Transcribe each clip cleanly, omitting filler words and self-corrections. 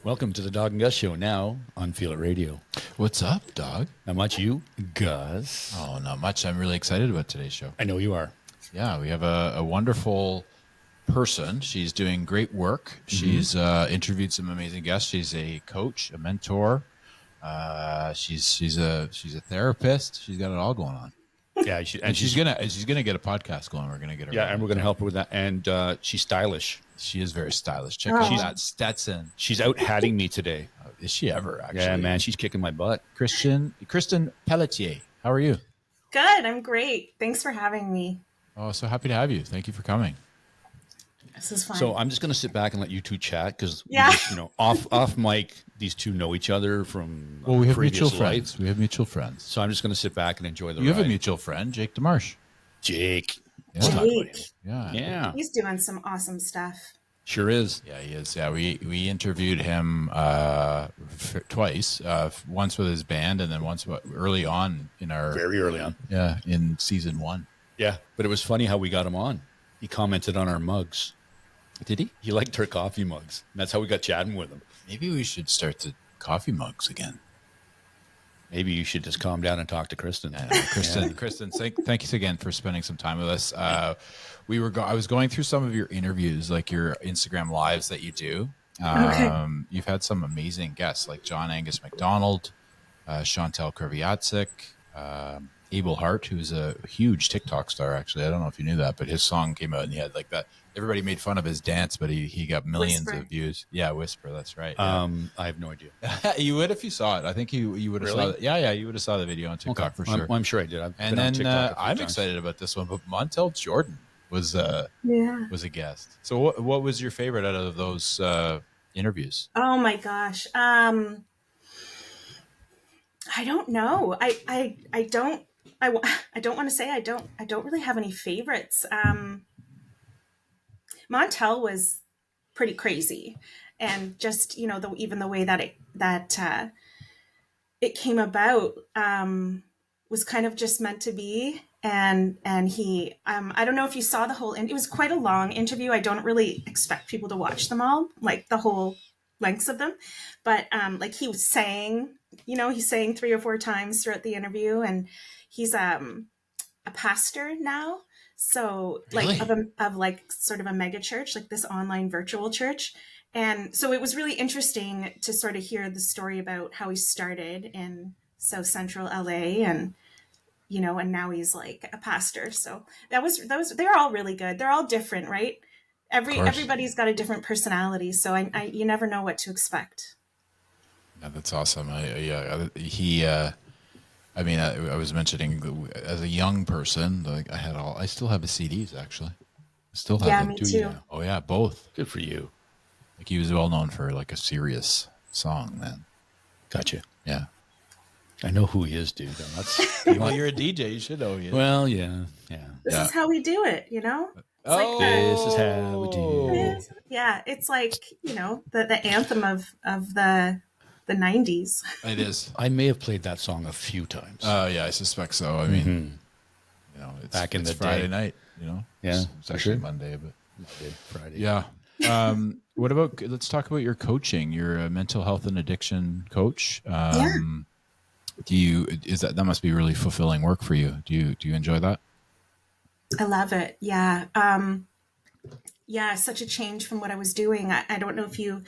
Welcome to the Dog and Gus Show now on Feel It Radio. What's up, dog? Not much, you, Gus? Oh, not much. I'm really excited about today's show. I know you are. Yeah, we have a wonderful person. She's doing great work. She's interviewed some amazing guests. She's a coach, a mentor. She's a therapist. She's got it all going on. Yeah, And she's gonna get a podcast going. We're gonna get her. Yeah, and we're going to help her with that. And she's stylish. She is very stylish. Check out that Stetson. She's out hatting me today. Is she ever actually? Yeah, man, she's kicking my butt. Kristen Pelletier. How are you? Good. I'm great. Thanks for having me. Oh, so happy to have you. Thank you for coming. This is fun. So I'm just going to sit back and let you two chat because, off mic, these two know each other from Well, we have previous mutual life. friends. We have mutual friends. So I'm just going to sit back and enjoy the You ride. have a mutual friend, Jake DeMarsh. Jake. Yeah. Let's talk about him. Yeah. Yeah, He's doing some awesome stuff. sure is. Yeah, he is. Yeah, we interviewed him twice. Once with his band, and then once early on in our Very early on. in season 1. Yeah, but it was funny how we got him on. He commented on our mugs. Did he? He liked our coffee mugs. And that's how we got chatting with him. Maybe we should start the coffee mugs again. Maybe you should just calm down and talk to Kristen. Kristen, thank you again for spending some time with us. I was going through some of your interviews, like your Instagram lives that you do. You've had some amazing guests like John Angus MacDonald, Chantal Kreviatsik, Abel Hart, who's a huge TikTok star. Actually, I don't know if you knew that, but his song came out and he had like that. Everybody made fun of his dance, but he got millions of views. Yeah, Whisper. That's right. Yeah. I have no idea. You would if you saw it. I think you would have saw it. Yeah, you would have saw the video on TikTok for sure. I'm sure I did. I've And been on then TikTok a few I'm times. excited about this one, but Montel Jordan was a guest. So what was your favorite out of those interviews? Oh my gosh. I don't know. I don't want to say I don't really have any favorites. Montel was pretty crazy, and just even the way that it came about was kind of just meant to be. And he I don't know if you saw the whole, and it was quite a long interview. I don't really expect people to watch them all, like the whole lengths of them, but like he was saying, he sang 3 or 4 times throughout the interview, and he's a pastor now. So like Really? of like sort of a mega church, like this online virtual church. And so it was really interesting to sort of hear the story about how he started in South Central LA, and and now he's like a pastor. So they're all really good. They're all different, right? Everybody's got a different personality, so I you never know what to expect. Yeah, that's awesome. I was mentioning as a young person, like I still have his CDs actually. I still have them. Me too. Oh yeah, both. Good for you. Like he was well known for like a serious song then. Gotcha. Yeah. I know who he is, dude. That's, Well, you're a DJ. You should know. well, yeah. This is how we do it, Oh, This is how we do it. Yeah, it's like the anthem of the 90s. it is. I may have played that song a few times. Yeah, I suspect so. I mean, it's Back in it's the Friday day. night. Yeah, it's for actually sure. Monday, but Friday. yeah. What about? Let's talk about your coaching. You're a mental health and addiction coach. That must be really fulfilling work for you? Do you enjoy that? I love it. Yeah. Such a change from what I was doing. I don't know if you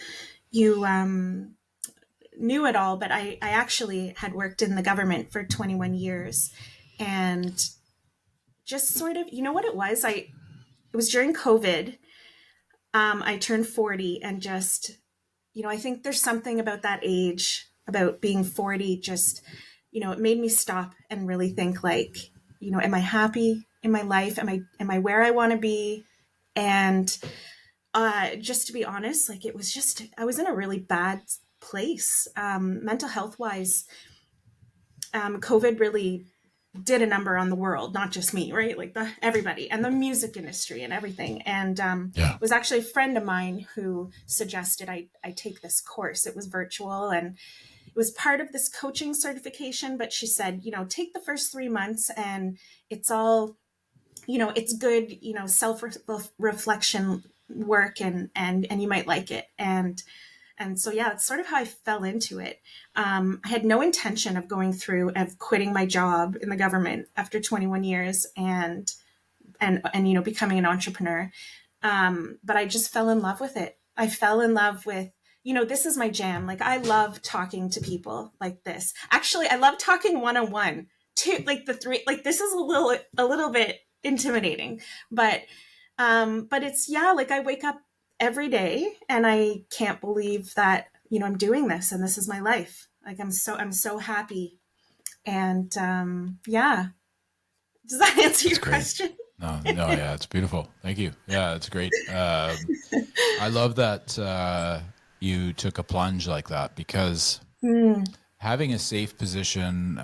knew it all, but I actually had worked in the government for 21 years, and just sort of, what it was? It was during COVID. I turned 40, and just, I think there's something about that age, about being 40, just, it made me stop and really think like, am I happy in my life? Am I where I want to be? And just to be honest, like it was just, I was in a really bad place, mental health wise. COVID really did a number on the world, not just me, right? Like everybody, and the music industry and everything. And it was actually a friend of mine who suggested I take this course. It was virtual, and it was part of this coaching certification, but she said, take the first 3 months, and it's all, it's good, self-reflection work, and you might like it. And And so, yeah, that's sort of how I fell into it. I had no intention of quitting my job in the government after 21 years and, becoming an entrepreneur. But I just fell in love with it. I fell in love with, this is my jam. Like, I love talking to people like this. Actually, I love talking one-on-one too. Like this is a little bit intimidating, but it's, like, I wake up every day and I can't believe that, I'm doing this and this is my life. Like, I'm so happy. And, yeah. Does that answer your question? No, yeah, it's beautiful. Thank you. Yeah, it's great. I love that you took a plunge like that, because having a safe position,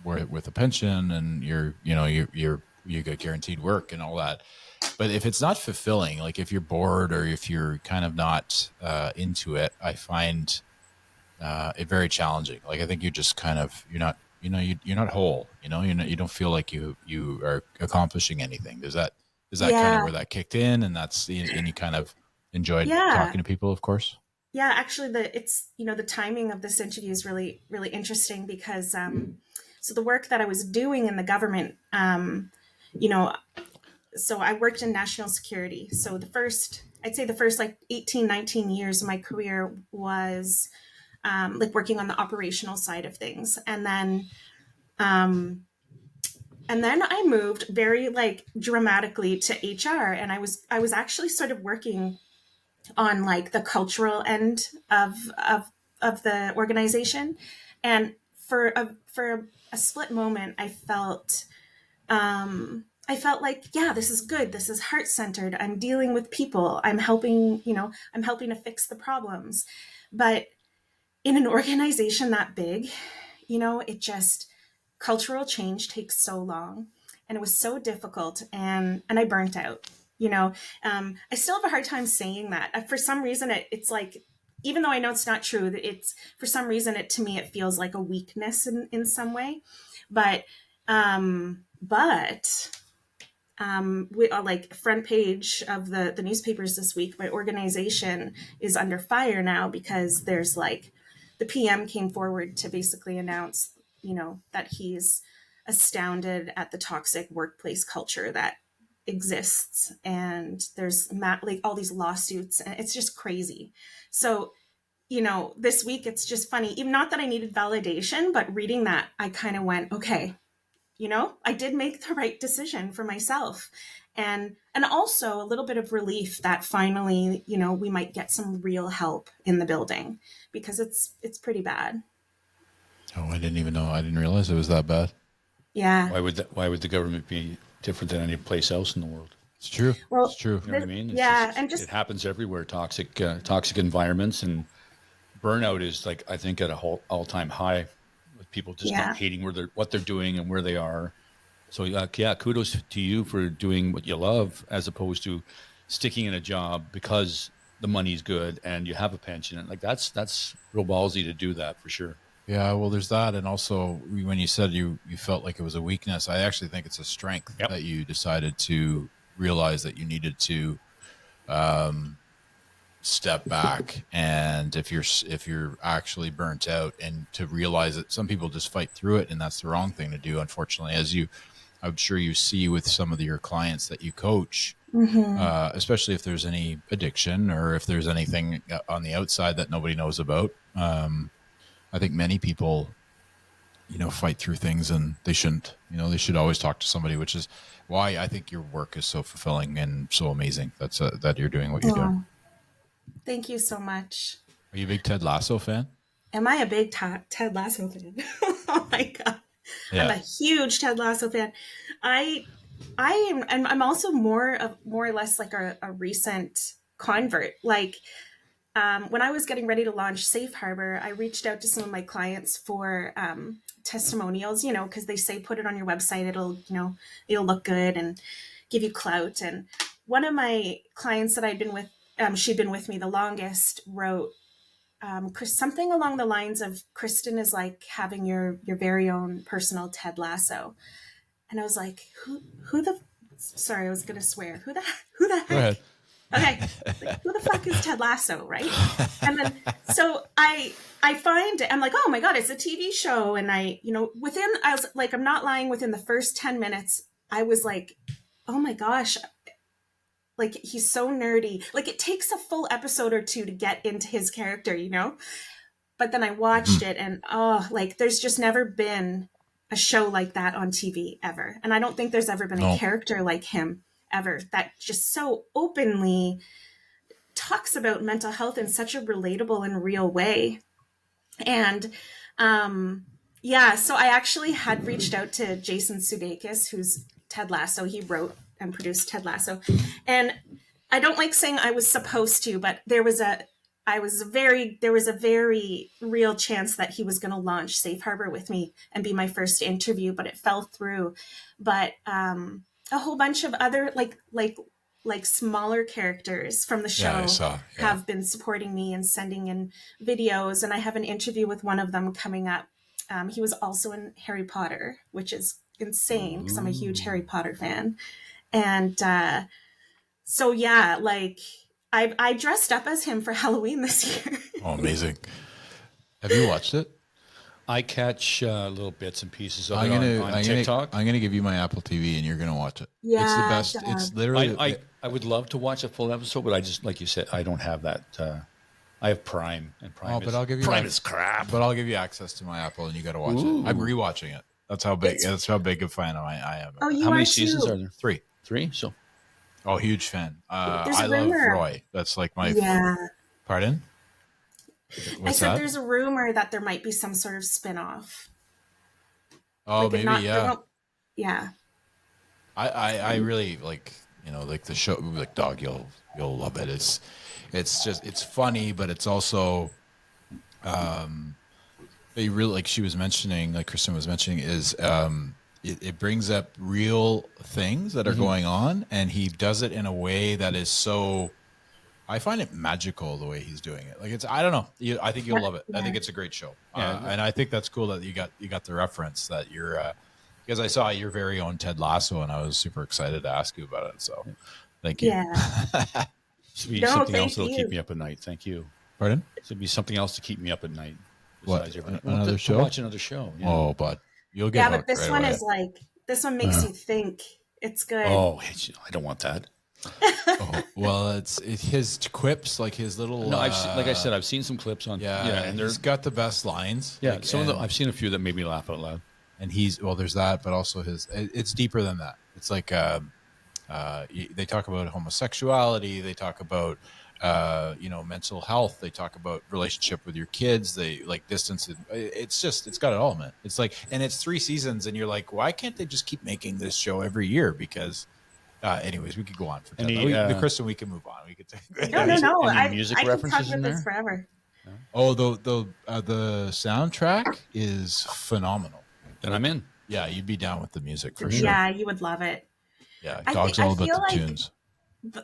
with a pension and you get guaranteed work and all that. But if it's not fulfilling, like if you're bored or if you're kind of not into it, I find it very challenging. Like, I think you're just kind of, you're not whole, you don't feel like you are accomplishing anything. Is that kind of where that kicked in, and you kind of enjoyed talking to people, of course? Yeah, actually the timing of this interview is really, really interesting because, so the work that I was doing in the government, so I worked in national security. So I'd say the first like 18, 19 years of my career was, like working on the operational side of things. And then I moved very like dramatically to HR, and I was actually sort of working on like the cultural end of the organization. And for a split moment, I felt like, yeah, this is good. This is heart centered. I'm dealing with people. I'm helping to fix the problems. But in an organization that big, it just, cultural change takes so long, and it was so difficult, and I burnt out. I still have a hard time saying that. For some reason, it's like, even though I know it's not true, it's, for some reason, to me it feels like a weakness in some way. But we are like front page of the newspapers this week. My organization is under fire now because there's like, the PM came forward to basically announce, that he's astounded at the toxic workplace culture that exists, and there's like all these lawsuits, and it's just crazy. So, this week it's just funny, even not that I needed validation, but reading that, I kind of went, okay, I did make the right decision for myself. And also a little bit of relief that finally, we might get some real help in the building, because it's pretty bad. Oh, I didn't even know. I didn't realize it was that bad. Yeah. Why would the government be different than any place else in the world? It's true. Well, it's true. You know what I mean? It happens everywhere. Toxic environments, and burnout is like, I think, at a whole all-time high, with people just not hating what they're doing and where they are. So kudos to you for doing what you love, as opposed to sticking in a job because the money's good and you have a pension. And like, that's real ballsy to do that, for sure. Yeah, well, there's that. And also, when you said you felt like it was a weakness, I actually think it's a strength that you decided to realize that you needed to step back. And if you're actually burnt out, and to realize that some people just fight through it, and that's the wrong thing to do, unfortunately, I'm sure you see with some of your clients that you coach, especially if there's any addiction or if there's anything on the outside that nobody knows about. I think many people, fight through things, and they shouldn't. They should always talk to somebody, which is why I think your work is so fulfilling and so amazing. That's that you're doing what you're doing. Thank you so much. Are you a big Ted Lasso fan? Am I a big Ted Lasso fan? Oh my God. Yeah. I'm a huge Ted Lasso fan. I am, and I'm also more or less like a recent convert. Like, when I was getting ready to launch Safe Harbour, I reached out to some of my clients for testimonials, because they say put it on your website, it'll look good and give you clout. And one of my clients that I'd been with, she'd been with me the longest, wrote something along the lines of, Kristin is like having your very own personal Ted Lasso. And I was like, who the, sorry, I was going to swear. Who the heck? Go ahead. Okay, like, who the fuck is Ted Lasso, right? And then so I find it, I'm like, oh my god, it's a TV show, and I was like, I'm not lying, within the first 10 minutes I was like, oh my gosh, like he's so nerdy. Like it takes a full episode or two to get into his character, but then I watched it, and like there's just never been a show like that on TV ever, and I don't think there's ever been a character like him ever that just so openly talks about mental health in such a relatable and real way. And so I actually had reached out to Jason Sudeikis, who's Ted Lasso. He wrote and produced Ted Lasso, and I don't like saying I was supposed to, but there was a very real chance that he was going to launch Safe Harbor with me and be my first interview, but it fell through. But a whole bunch of other like smaller characters from the show have been supporting me and sending in videos, and I have an interview with one of them coming up. He was also in Harry Potter, which is insane because I'm a huge Harry Potter fan. And so yeah, like I dressed up as him for Halloween this year. Oh, amazing. Have you watched it? I catch little bits and pieces of it on TikTok. I'm going to give you my Apple TV and you're going to watch it. Yeah, it's the best. It's literally... I would love to watch a full episode, but I just, like you said, I don't have that. I have Prime, and Prime is crap. But I'll give you access to my Apple and you got to watch it. I'm rewatching it. That's how big a fan I am. Oh, how many seasons are there? 3. 3? So... Oh, huge fan. I love Roy. That's like my... Pardon? What's that? There's a rumor that there might be some sort of spin-off. Oh, like maybe, yeah. I really like, like the show, like dog, you'll love it. It's funny, but it's also, you really, like she was mentioning, like Kristen was mentioning, is it brings up real things that are going on, and he does it in a way that is so, I find it magical the way he's doing it. Like I don't know. I think you'll love it. I think it's a great show. And I think that's cool that you got the reference that you're, because I saw your very own Ted Lasso and I was super excited to ask you about it. So thank you. Yeah. Should be something else that'll keep me up at night. Thank you. Pardon? Should be something else to keep me up at night. What? Another show? Watch another show. Yeah. Oh, but you'll get but this one is like, this one makes you think. It's good. Oh, I don't want that. Well, it's his quips, like his little. No, like I said, I've seen some clips on. And he's got the best lines. Yeah, I've seen a few that made me laugh out loud. And there's that, but also it's deeper than that. It's like they talk about homosexuality, they talk about mental health, they talk about relationship with your kids, they like distance. It's got it all, man. It's like, and it's 3 seasons, and you're like, why can't they just keep making this show every year? Because. Anyways, we could go on for Kristen. We can move on. We could take no. Any music references in there? This forever. No? Oh, the soundtrack is phenomenal. Then I'm in. Yeah, you'd be down with the music for sure. Yeah, you would love it. Yeah, dog's all about the tunes.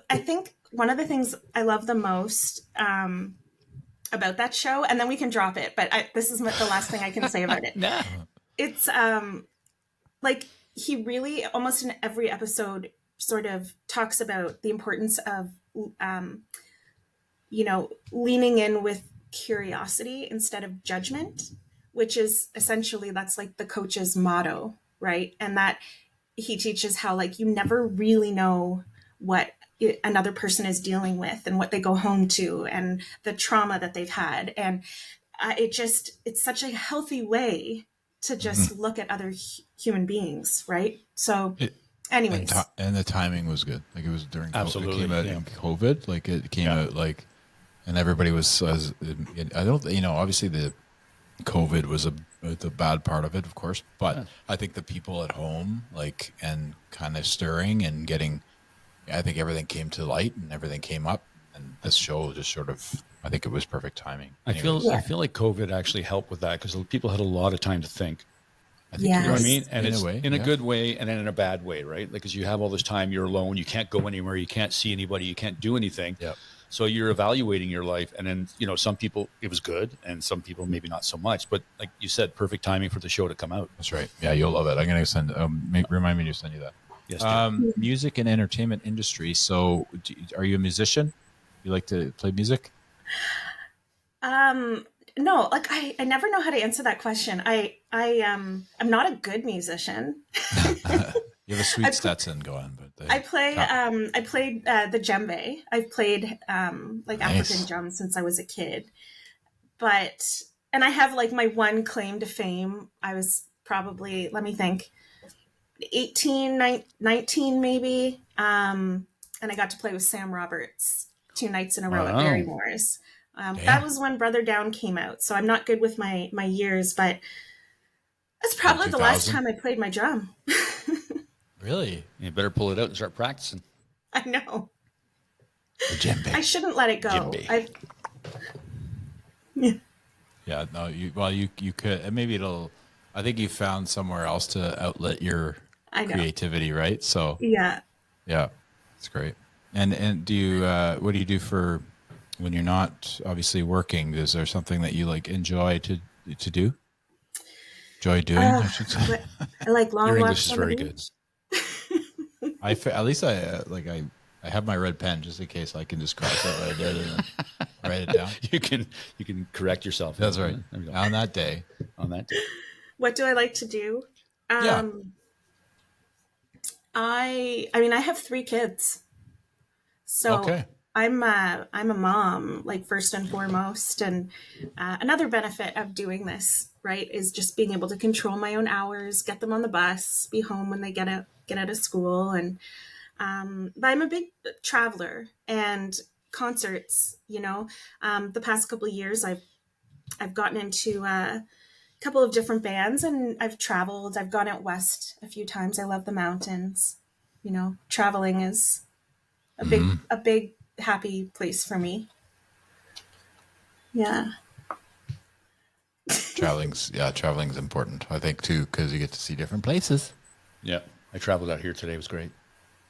I think one of the things I love the most about that show, and then we can drop it, but this is the last thing I can say about it. Nah. It's like he really almost in every episode sort of talks about the importance of, leaning in with curiosity instead of judgment, which is essentially, that's like the coach's motto, right? And that he teaches how, like, you never really know what another person is dealing with and what they go home to and the trauma that they've had. And it's such a healthy way to just look at other human beings, right? So... Anyways, and the timing was good. Like it was during absolutely it came out in COVID. Like it came out like, and everybody was. Obviously the COVID was the bad part of it, of course. But I think the people at home, like, and kind of stirring and getting. I think everything came to light and everything came up, and this show just sort of. I think it was perfect timing. I feel like COVID actually helped with that because people had a lot of time to think. You know what I mean? And it's in a good way and then in a bad way, right? Like, because you have all this time, you're alone, you can't go anywhere, you can't see anybody, you can't do anything. Yep. So you're evaluating your life. And then, some people, it was good, and some people maybe not so much. But like you said, perfect timing for the show to come out. That's right. Yeah, you'll love it. I'm going to send, remind me to send you that. Yes, dear. Music and entertainment industry. So are you a musician? You like to play music? No, like I never know how to answer that question. I'm not a good musician. You have a sweet Stetson going, but I played the djembe. I've played like nice. African drums since I was a kid. But and I have like my one claim to fame. I was probably, let me think, 18, 19 maybe. And I got to play with Sam Roberts 2 nights in a row at Barrymore's. That was when Brother Down came out. So I'm not good with my years, but that's probably the last time I played my drum. Really? You better pull it out and start practicing. I know. The djembe. I shouldn't let it go. Yeah, no, you could, maybe I think you found somewhere else to outlet your creativity, right? So yeah, it's great. And do you, what do you do for when you're not obviously working? Is there something that you like enjoy to do? Enjoy doing, I should say. I like long Your walks. English is very good. At least I have my red pen just in case I can just cross it right there and write it down. You can correct yourself. That's right. On that day. What do I like to do? I mean, I have 3 kids, so I'm a mom, like, first and foremost, and another benefit of doing this, right, is just being able to control my own hours, get them on the bus, be home when they get out of school, and but I'm a big traveler, and concerts, the past couple of years I've gotten into a couple of different bands, and I've traveled. I've gone out west a few times. I love the mountains. Traveling is a big happy place for me. Yeah. Traveling's important, I think, too, because you get to see different places. Yeah, I traveled out here today. It was great.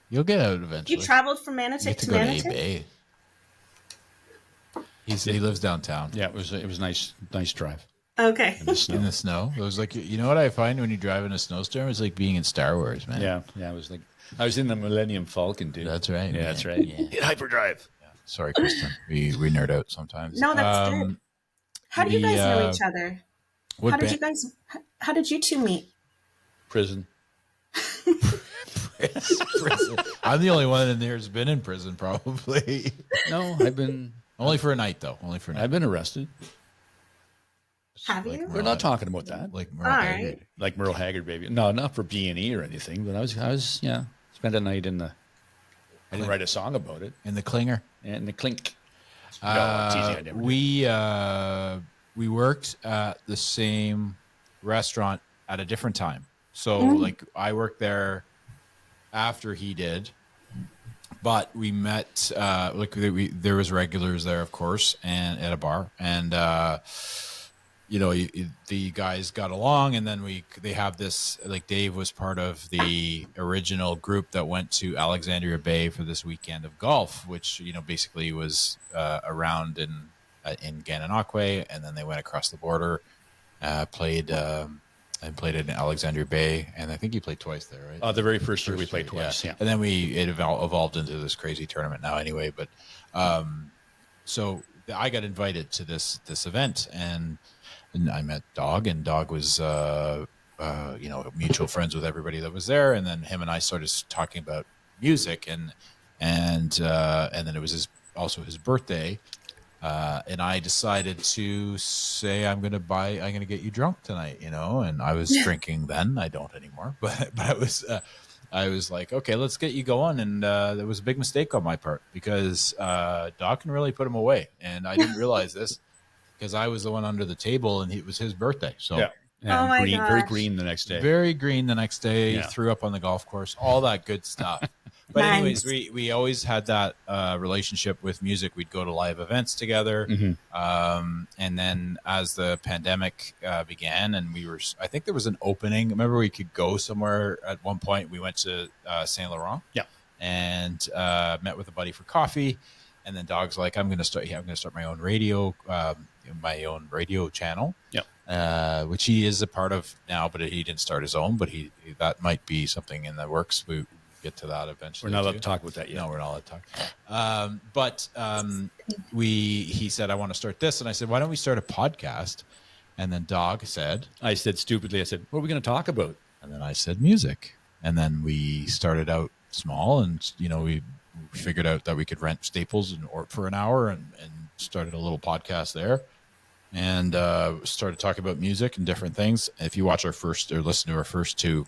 You'll get out eventually. You traveled from Manotick to Manotick? Bay. He lives downtown. Yeah, it was nice drive. Okay. In the snow. It was like, what I find when you drive in a snowstorm is like being in Star Wars, man. Yeah. It was like I was in the Millennium Falcon, dude. That's right. Yeah, that's right. Yeah. Hit hyperdrive. Yeah. Sorry, Kristen. We nerd out sometimes. No, that's good. How do you guys know each other? How did you 2 meet? Prison. Prison. I'm the only one in there who's been in prison, probably. No, I've been only for a night, though. I've been arrested. Have you? We're not talking about that. Like Merle Haggard. Like Merle Haggard, baby. No, not for B&E or anything. But I was spent a night in the. I didn't write a song about it. In the Clinger. And the Clink. No, we worked at the same restaurant at a different time. So like I worked there after he did, but we met there was regulars there, of course, and at a bar, and the guys got along, and then they have this, like, Dave was part of the original group that went to Alexandria Bay for this weekend of golf, which basically was around in Gananoque, and then they went across the border, played in Alexandria Bay, and I think you played twice there, right? The very first year we played twice, yeah. And then it evolved into this crazy tournament now anyway, but so I got invited to this event, and I met Dog, and Dog was mutual friends with everybody that was there, and then him and I started talking about music, and then it was also his birthday. And I decided to say, I'm going to get you drunk tonight, and I was drinking then. I don't anymore, but I was like, okay, let's get you going. And there was a big mistake on my part, because Doc can really put him away. And I didn't realize this, because I was the one under the table, and it was his birthday. So yeah. Oh my gosh. Very green the next day. Very green the next day. Yeah. Threw up on the golf course, all that good stuff. But anyways, we always had that relationship with music. We'd go to live events together. Mm-hmm. And then as the pandemic began, and I think there was an opening. Remember, we could go somewhere at one point. We went to Saint Laurent. Yeah. And met with a buddy for coffee. And then Dog's like, I'm going to start my own radio channel. Yeah. Which he is a part of now, but he didn't start his own, but that might be something in the works. get to that eventually. We're not allowed to talk about that yet. No, we're not allowed to talk. But he said, I want to start this. And I said, why don't we start a podcast? And then Dog said, I said stupidly, I said, what are we going to talk about? And then I said music. And then we started out small, and we figured out that we could rent Staples for an hour and started a little podcast there, and started talking about music and different things. If you watch listen to our first two,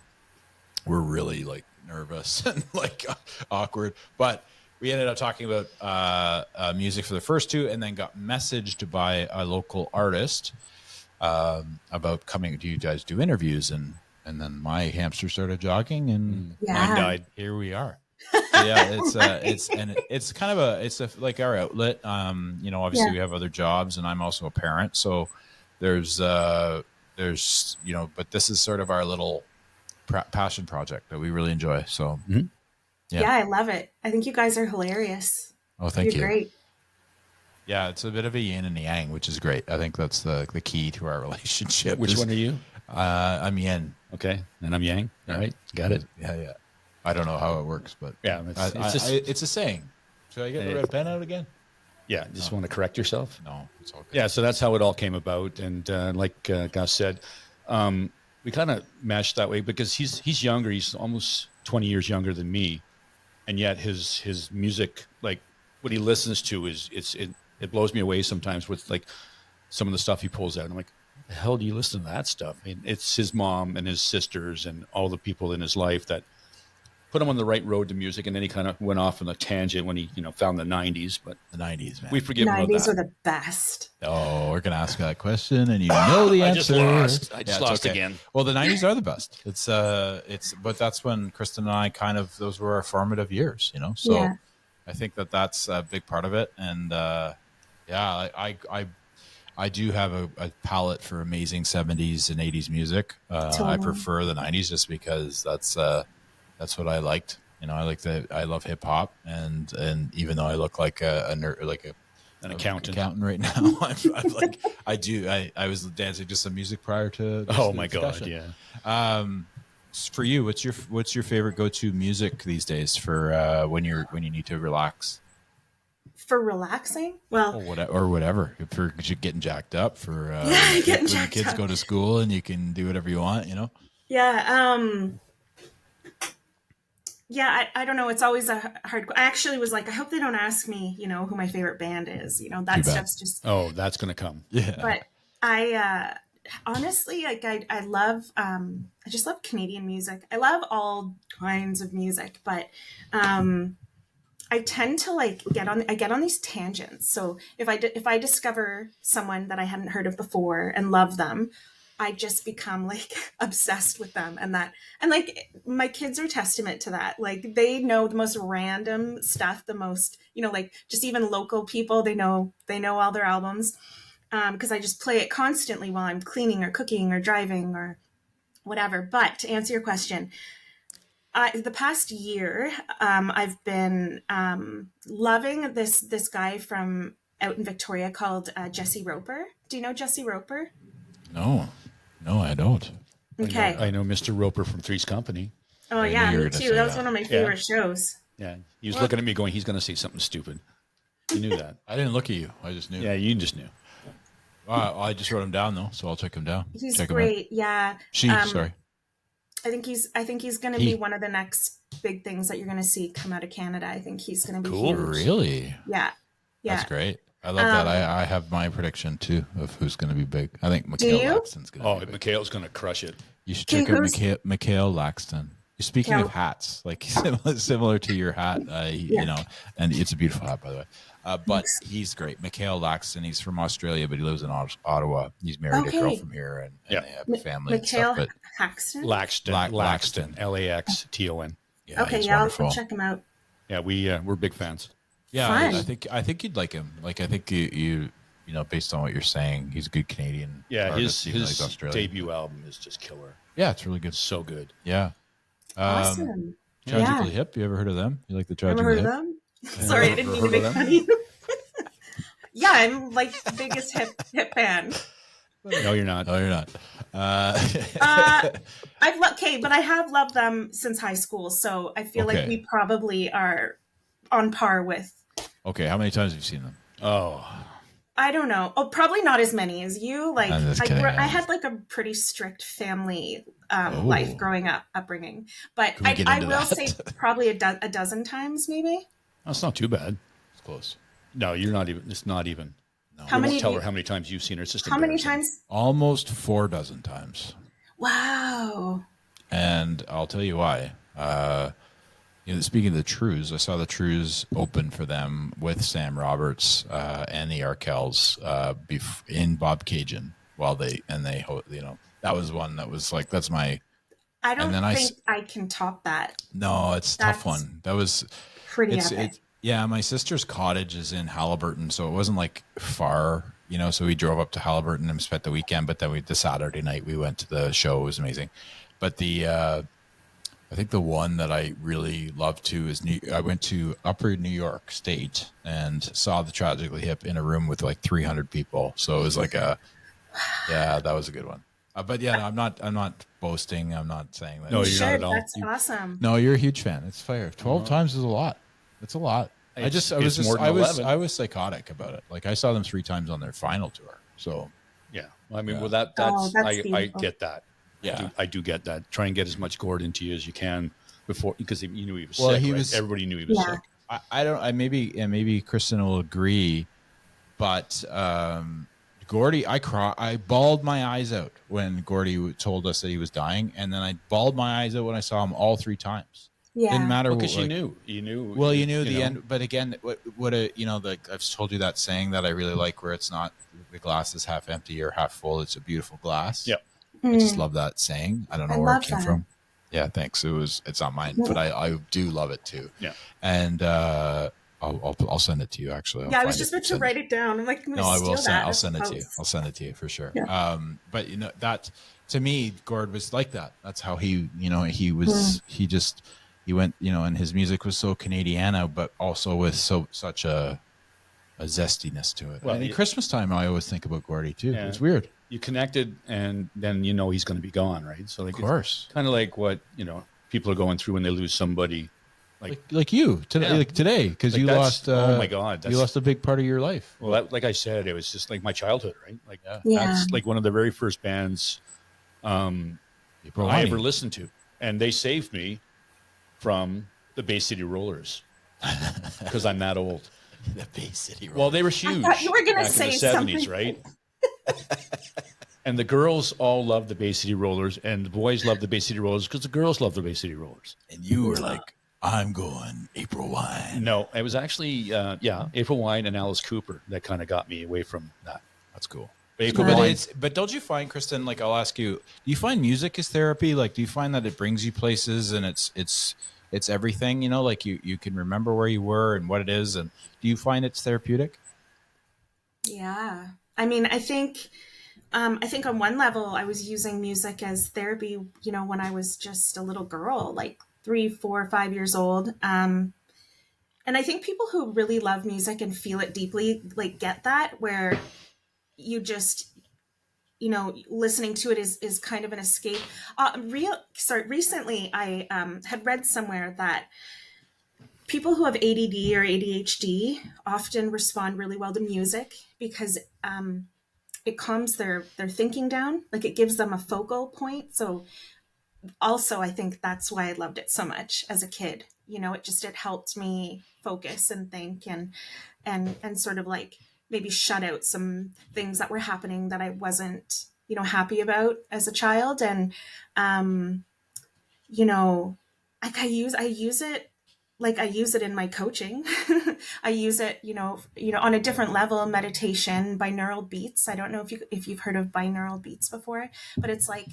we're really like nervous and like awkward, but we ended up talking about music for the first two, and then got messaged by a local artist about coming. Do you guys do interviews? And then my hamster started jogging, and mine died. Here we are. Yeah, it's kind of it's like our outlet. Obviously we have other jobs, and I'm also a parent, so there's but this is sort of our little passion project that we really enjoy. So yeah, I love it. I think you guys are hilarious. Oh, thank you. You're great. Yeah, it's a bit of a yin and a yang, which is great. I think that's the key to our relationship. Which one are you? I'm yin. Okay, and I'm yang. All right, got it. Yeah. I don't know how it works, but yeah, it's a saying. Should I get the red pen out again? Yeah, just want to correct yourself. No, it's all good. Yeah, so that's how it all came about, and like Gus said, we kind of matched that way because he's younger. He's almost 20 years younger than me, and yet his music, like what he listens to, it blows me away sometimes with like some of the stuff he pulls out. I'm like, what the hell do you listen to that stuff? I mean, it's his mom and his sisters and all the people in his life that put him on the right road to music, and then he kind of went off on a tangent when he found the 90s. But the 90s, man, we forgive him about that. 90s are the best. Oh, we're gonna ask that question, and the answer. I just lost again. Well, the 90s are the best. But that's when Kristen and I those were our formative years, So yeah. I think that's a big part of it, and I do have a palette for amazing 70s and 80s music. Totally. I prefer the 90s just because that's what I liked. I love hip hop, and even though I look like a nerd, like an accountant right now, I'm like I was dancing to some music prior to. Oh my god, yeah. For you, what's your favorite go-to music these days for when you need to relax? For relaxing, well, or whatever. For getting jacked up, for when the kids go to school and you can do whatever you want, Yeah. Yeah, I don't know. It's always a hard. I actually was like, I hope they don't ask me, who my favorite band is. That stuff's just. Oh, that's gonna come. Yeah. But I honestly, like, I love. I just love Canadian music. I love all kinds of music, but I tend to get on these tangents. So if I discover someone that I hadn't heard of before and love them, I just become obsessed with them, and my kids are testament to that. Like, they know the most random stuff, the most, just even local people, they know all their albums. Cause I just play it constantly while I'm cleaning or cooking or driving or whatever. But to answer your question, the past year, I've been, loving this guy from out in Victoria called, Jesse Roper. Do you know Jesse Roper? No, I don't. Okay. I know Mr. Roper from Three's Company. Oh, yeah, me too. That was one of my favorite shows. Yeah. He was looking at me going, he's going to say something stupid. You knew that. I didn't look at you. I just knew. Yeah, you just knew. I just wrote him down, though, so I'll check him down. He's great. Yeah. Sorry. I think he's going to be one of the next big things that you're going to see come out of Canada. I think he's going to be huge. Really? Yeah. That's great. I love that. I have my prediction too of who's going to be big. I think Mikhail Laxton's going to be big. Mikhail's going to crush it. You should check out Mikhail Laxton. Speaking of hats, like similar to your hat, and it's a beautiful hat, by the way. But he's great. Mikhail Laxton, he's from Australia, but he lives in Ottawa. He's married a girl from here, and they have a family Mikhail and stuff. Laxton? Laxton. Laxton. Yeah, okay, I'll check him out. Yeah, we're big fans. Yeah, I think you'd like him. Like, I think you based on what you're saying, he's a good Canadian. Yeah, artist, his debut album is just killer. Yeah, it's really good. So good. Yeah. Awesome. Tragically Hip. You ever heard of them? You like the Tragically Hip? Heard of them? Sorry, I didn't mean to make fun of you. Yeah, I'm like the biggest hip fan. No, you're not. I but I have loved them since high school, so I feel like we probably are on par with. Okay, how many times have you seen them? Oh, I don't know. Oh, probably not as many as you. Like I had like a pretty strict family life growing up, upbringing. But I will say probably a dozen times, maybe. That's not too bad. It's close. No, you're not even. It's not even. No. How many? Tell her how many times you've seen her. It's just how many times? Almost 4 dozen times. Wow. And I'll tell you why. Speaking of the Trews, I saw the Trews open for them with Sam Roberts and the Arkells in Bob Cajun that was one that was like, that's my. I don't think I can top that. No, it's a tough one. That was pretty epic. My sister's cottage is in Haliburton, so it wasn't like far, so we drove up to Haliburton and spent the weekend, but then the Saturday night we went to the show. It was amazing. But I think the one that I really love too is I went to Upper New York State and saw the Tragically Hip in a room with like 300 people. So it was like that was a good one. But yeah, I'm not boasting. I'm not saying that. No, you're not at all. That's awesome. No, you're a huge fan. It's fair. 12 times is a lot. It's a lot. I was psychotic about it. Like I saw them 3 times on their final tour. So yeah, I mean, well, that's I get that. Yeah, I do get that. Try and get as much gourd into you as you can before, because you knew he was sick. Right? Everybody knew he was sick. Maybe Kristen will agree, but Gordy, I bawled my eyes out when Gordy told us that he was dying, and then I bawled my eyes out when I saw him all 3 times. Yeah, didn't matter because you knew. Well, you knew the end, but again, I've told you that saying that I really like, where it's not the glass is half empty or half full; it's a beautiful glass. Yeah. I just love that saying. I don't know where it came from. Yeah, thanks. It's not mine, but I do love it too. Yeah. And I'll send it to you actually. I was just about to write it down. I'm like, no, I will send. I'll send it to you. I'll send it to you for sure. Yeah. But that to me, Gord was like that. That's how he was. He went, and his music was so Canadiana, but also with such a zestiness to it. Well, Christmas time, I always think about Gordy too. Yeah. It's weird. You connected, and then he's going to be gone, right? So, like, of course, kind of like what people are going through when they lose somebody, like you today, because you lost. Oh my God, you lost a big part of your life. Well, like I said, it was just like my childhood, right? Like that's like one of the very first bands I ever listened to, and they saved me from the Bay City Rollers because I'm that old. The Bay City Rollers. Well, they were huge. I thought you were going to say in the 70s, right? And the girls all loved the Bay City Rollers, and the boys loved the Bay City Rollers because the girls loved the Bay City Rollers. And you were like, I'm going April Wine. No, it was actually, April Wine and Alice Cooper that kind of got me away from that. That's cool. But don't you find, Kristen, like I'll ask you, do you find music is therapy? Like, do you find that it brings you places and it's everything, like you can remember where you were and what it is. And do you find it's therapeutic? Yeah. I mean, I think on one level I was using music as therapy, when I was just a little girl, like 3, 4, 5 years old. And I think people who really love music and feel it deeply, like, get that, where you just, listening to it is kind of an escape. Recently I had read somewhere that people who have ADD or ADHD often respond really well to music because it calms their thinking down, like it gives them a focal point. So also, I think that's why I loved it so much as a kid. It helped me focus and think and sort of like maybe shut out some things that were happening that I wasn't, happy about as a child. And, like I use it. Like I use it in my coaching. I use it, on a different level, meditation, binaural beats. I don't know if you've heard of binaural beats before, but it's like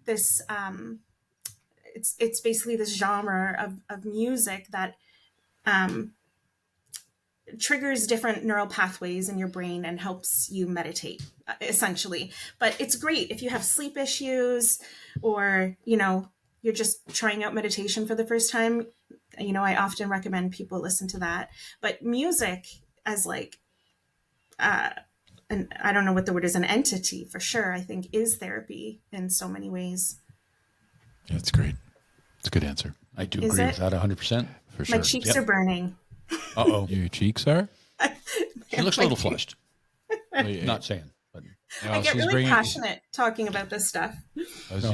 this, it's basically this genre of music that, triggers different neural pathways in your brain and helps you meditate, essentially. But it's great if you have sleep issues or, you're just trying out meditation for the first time. I often recommend people listen to that. But music as like, and I don't know what the word is, an entity for sure, I think is therapy in so many ways. That's great. It's a good answer. I do agree with that 100%. For sure. My cheeks are burning. Uh-oh. Your cheeks are? She looks a little flushed. Not saying. But I get really passionate talking about this stuff. That's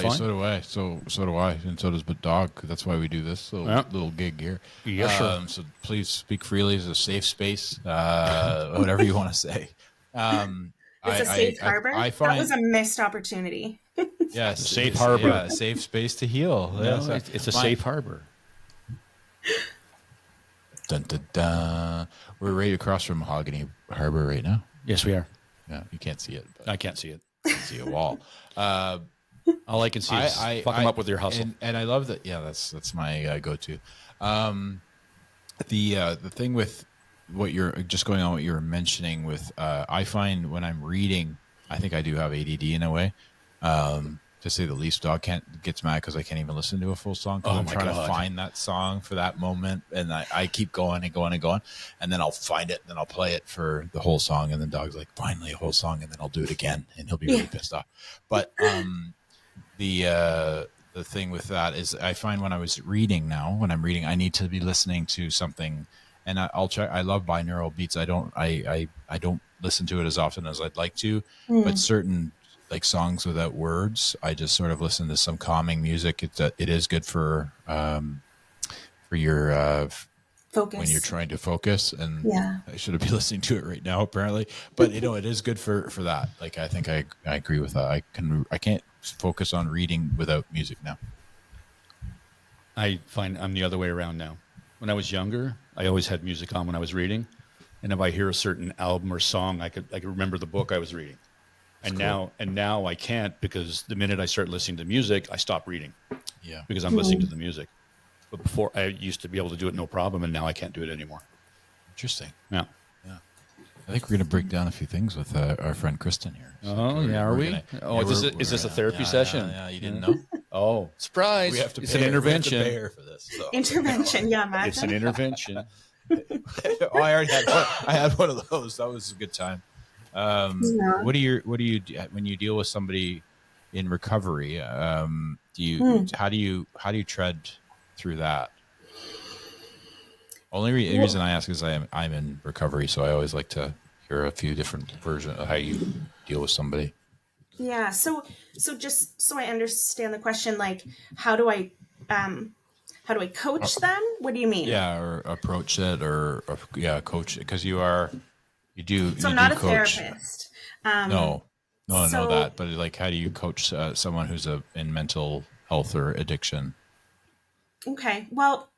fine. So do I. So do I, and so does the dog. That's why we do this little gig here. Yes, sir. So please speak freely. It's a safe space. Whatever you want to say. It's a safe harbor. I find that was a missed opportunity. Yes, safe harbor. Yeah, a safe space to heal. No, it's a safe harbor. Dun, dun, dun. We're right across from Mahogany Harbour right now. Yes, we are. Yeah, you can't see it. I can't see it. You can see a wall. All I can see is fuck them up with your hustle. And I love that. Yeah, that's my go-to. The thing with what you're just going on, what you're mentioning with, I find when I'm reading, I think I do have ADD in a way. To say the least, dog gets mad because I can't even listen to a full song because I'm trying to find that song for that moment, and I keep going and going and going, and then I'll find it, and then I'll play it for the whole song, and then dog's like, finally a whole song, and then I'll do it again, and he'll be really pissed off. But the thing with that is, I find when I'm reading, I need to be listening to something, and I'll check. I love binaural beats. I don't listen to it as often as I'd like to, but certain like songs without words, I just sort of listen to some calming music. It is good for your focus when you're trying to focus. And I should be listening to it right now, apparently. But it is good for that. Like I think I agree with that. I can't focus on reading without music now. I find I'm the other way around now. When I was younger, I always had music on when I was reading, and if I hear a certain album or song, I could remember the book I was reading. And now I can't, because the minute I start listening to music, I stop reading. Yeah. Because I'm listening to the music. But before, I used to be able to do it no problem, and now I can't do it anymore. Interesting. Yeah. I think we're going to break down a few things with our friend Kristen here. So are we? Is this a therapy session? Yeah, you didn't know? Oh, surprise. It's an intervention. We have to pay her for this. So. Intervention, Matt. It's an intervention. I had one of those. That was a good time. What do you when you deal with somebody in recovery? How do you tread through that? Only reason I ask is I'm in recovery, so I always like to hear a few different versions of how you deal with somebody. Yeah. So just so I understand the question, like how do I coach them? What do you mean? Yeah, or approach it, or coach it, because you do. So I'm not a coach. therapist. No, I know that. But like, how do you coach someone who's in mental health or addiction? Okay. Well,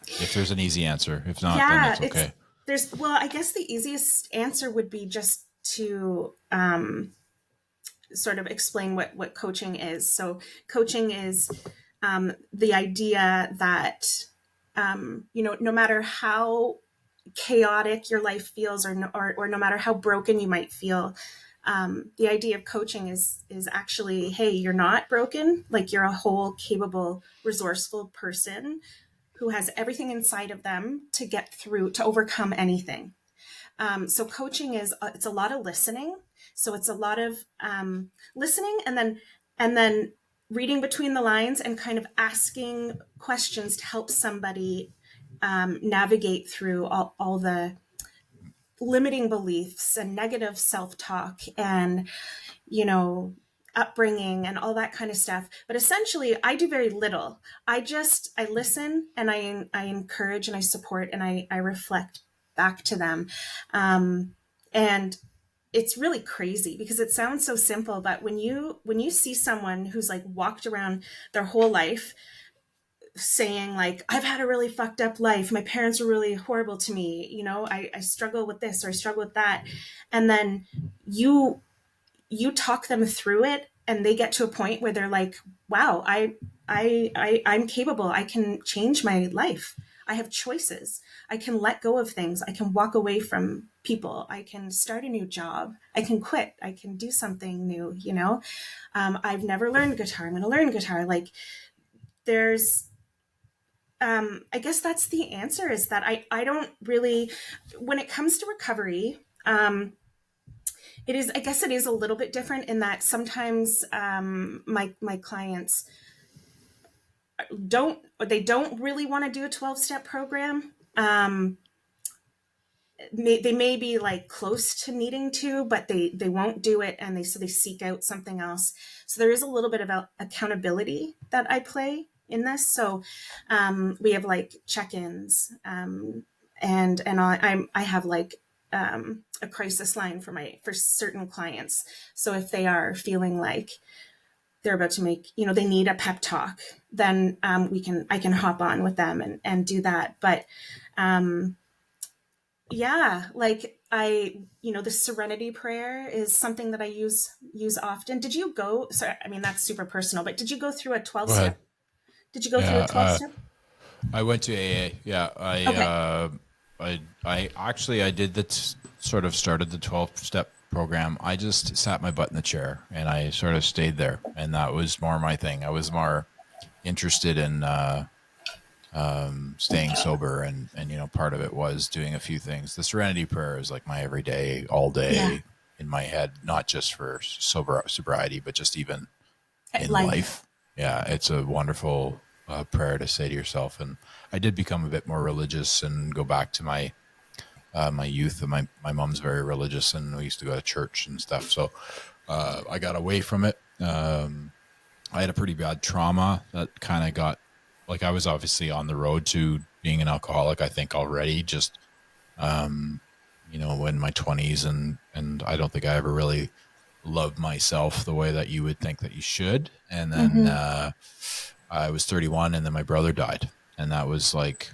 if there's an easy answer, if not, then it's okay. I guess the easiest answer would be just to sort of explain what coaching is. So coaching is the idea that no matter how chaotic your life feels, or no matter how broken you might feel, the idea of coaching is actually, hey, you're not broken. Like, you're a whole, capable, resourceful person who has everything inside of them to get through, to overcome anything. So coaching it's a lot of listening. So it's a lot of listening, and then reading between the lines and kind of asking questions to help somebody navigate through all the limiting beliefs and negative self-talk and, upbringing and all that kind of stuff. But essentially, I do very little. I listen, and I encourage, and I support, and I reflect back to them. And it's really crazy because it sounds so simple, but when you see someone who's like walked around their whole life saying like, I've had a really fucked up life, my parents were really horrible to me, I struggle with this, or I struggle with that, and then you talk them through it, and they get to a point where they're like, wow, I'm capable, I can change my life, I have choices, I can let go of things, I can walk away from people, I can start a new job, I can quit, I can do something new, I've never learned guitar, I'm going to learn guitar. Like, there's I guess that's the answer, is that I don't really, when it comes to recovery, It is, I guess it is a little bit different in that sometimes my clients don't really want to do a 12-step program. They may be like close to needing to, but they won't do it, and they seek out something else. So there is a little bit of accountability that I play in this. So we have like check-ins, and I have like a crisis line for certain clients. So if they are feeling like they're about to make, they need a pep talk, then I can hop on with them and do that. But yeah, like the Serenity prayer is something that I use often. Did you go, sorry, I mean, that's super personal, but did you go through a 12 Go ahead. step? Did you go through a Yeah, 12 step? I went to AA. Yeah, Okay. I actually I did sort of started the 12-step program. I just sat my butt in the chair and I sort of stayed there, and that was more my thing. I was more interested in staying sober, and part of it was doing a few things. The Serenity prayer is like my everyday, all Yeah. day in my head, not just for sobriety, but just even in Life. life. Yeah, it's a wonderful prayer to say to yourself. And I did become a bit more religious and go back to my my youth. My mom's very religious, and we used to go to church and stuff. So I got away from it. I had a pretty bad trauma that kind of got, like, I was obviously on the road to being an alcoholic, I think already, just in my 20s, and I don't think I ever really loved myself the way that you would think that you should. And then I was 31, and then my brother died, and that was like